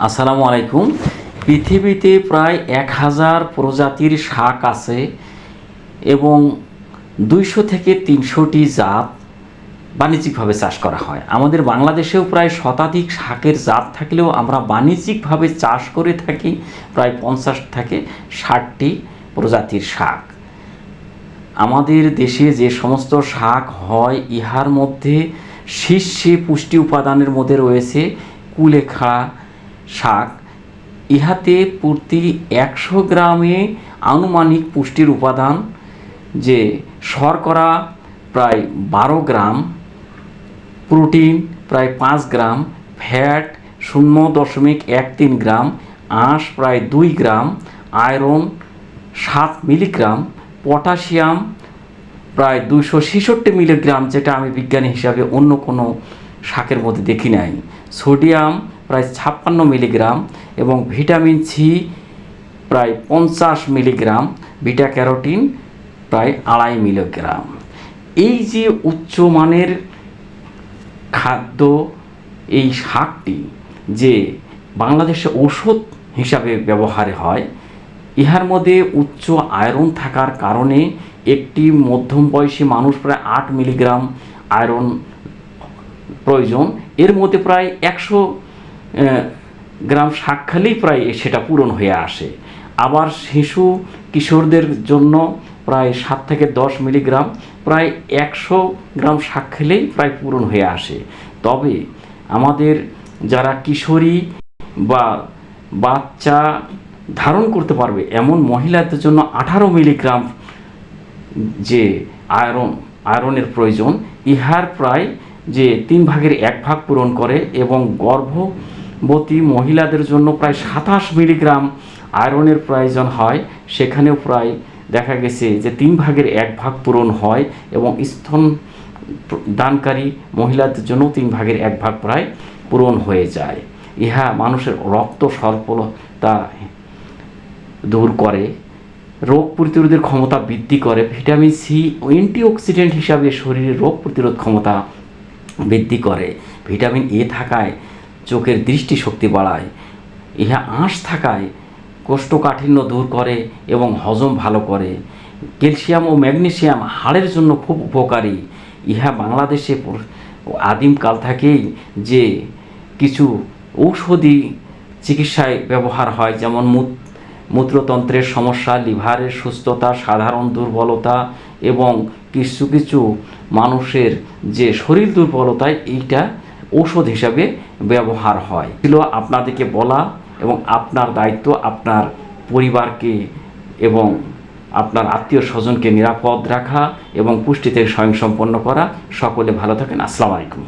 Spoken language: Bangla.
আসসালামু আলাইকুম। পৃথিবীতে প্রায় 1000 প্রজাতির শাক আছে এবং 200 থেকে 300টি জাত বাণিজ্যিকভাবে চাষ করা হয়। আমাদের বাংলাদেশেও প্রায় শতাধিক শাকের জাত থাকলেও আমরা বাণিজ্যিকভাবে চাষ করে থাকি প্রায় 50 থেকে 60টি প্রজাতির শাক। আমাদের দেশে যে সমস্ত শাক হয় ইহার মধ্যে শীর্ষে পুষ্টি উপাদানের মধ্যে রয়েছে কুলেখাড়া শাক। ইহাতে প্রতি 100 গ্রামে আনুমানিক পুষ্টির উপাদান যে শর্করা প্রায় 12 গ্রাম, প্রোটিন প্রায় 5 গ্রাম, ফ্যাট 0.13 গ্রাম, আঁশ প্রায় 2 গ্রাম, আয়রন 7 মিলিগ্রাম, পটাশিয়াম প্রায় 266 মিলিগ্রাম, যেটা আমি বিজ্ঞানী হিসাবে অন্য কোনো শাকের মধ্যে দেখি নাই, সোডিয়াম প্রায় 56 মিলিগ্রাম এবং ভিটামিন সি প্রায় 50 মিলিগ্রাম, বিটা ক্যারোটিন প্রায় 2.5 মিলিগ্রাম। এই যে উচ্চমানের খাদ্য, এই শাকটি যে বাংলাদেশে ঔষধ হিসাবে ব্যবহার হয়, ইহার মধ্যে উচ্চ আয়রন থাকার কারণে একটি মধ্যম বয়সী মানুষ প্রায় 8 মিলিগ্রাম আয়রন প্রয়োজন। এর মধ্যে প্রায় 100 গ্রাম শাক খেলেই প্রায় সেটা পূরণ হয়ে আসে। আবার শিশু কিশোরদের জন্য প্রায় 7 থেকে 10 মিলিগ্রাম, প্রায় 100 গ্রাম শাক খেলেই প্রায় পূরণ হয়ে আসে। তবে আমাদের যারা কিশোরী বা বাচ্চা ধারণ করতে পারবে এমন মহিলাদের জন্য 18 মিলিগ্রাম যে আয়রনের প্রয়োজন, ইহার প্রায় যে 3 ভাগের 1 ভাগ পূরণ করে এবং গর্ভবতী মহিলাদের জন্য প্রায় 27 মিলিগ্রাম আয়রনের প্রয়োজন হয়। সেখানেও প্রায় দেখা গেছে যে 3 ভাগের 1 ভাগ পূরণ হয় এবং স্তন দানকারী মহিলাদের জন্য 3 ভাগের 1 ভাগ প্রায় পূরণ হয়ে যায়। ইহা মানুষের রক্ত স্বল্পতা দূর করে, রোগ প্রতিরোধের ক্ষমতা বৃদ্ধি করে, ভিটামিন সি অ্যান্টিঅক্সিডেন্ট হিসাবে শরীরের রোগ প্রতিরোধ ক্ষমতা বৃদ্ধি করে, ভিটামিন এ থাকায় চোখের দৃষ্টিশক্তি বাড়ায়, ইহা আঁশ থাকায় কোষ্ঠকাঠিন্য দূর করে এবং হজম ভালো করে, ক্যালসিয়াম ও ম্যাগনেসিয়াম হাড়ের জন্য খুব উপকারী। ইহা বাংলাদেশে আদিমকাল থেকেই যে কিছু ঔষধি চিকিৎসায় ব্যবহার হয়, যেমন মূত্রতন্ত্রের সমস্যা, লিভারের সুস্থতা, সাধারণ দুর্বলতা এবং কিছু কিছু মানুষের যে শরীর দুর্বলতায় এইটা ঔষধ হিসাবে ব্যবহার হয়। ছিল আপনাদেরকে বলা এবং আপনার দায়িত্ব আপনার পরিবারকে এবং আপনার আত্মীয় স্বজনকে নিরাপদ রাখা এবং পুষ্টিতে স্বয়ংসম্পন্ন করা। সকলে ভালো থাকেন। আসসালামু আলাইকুম।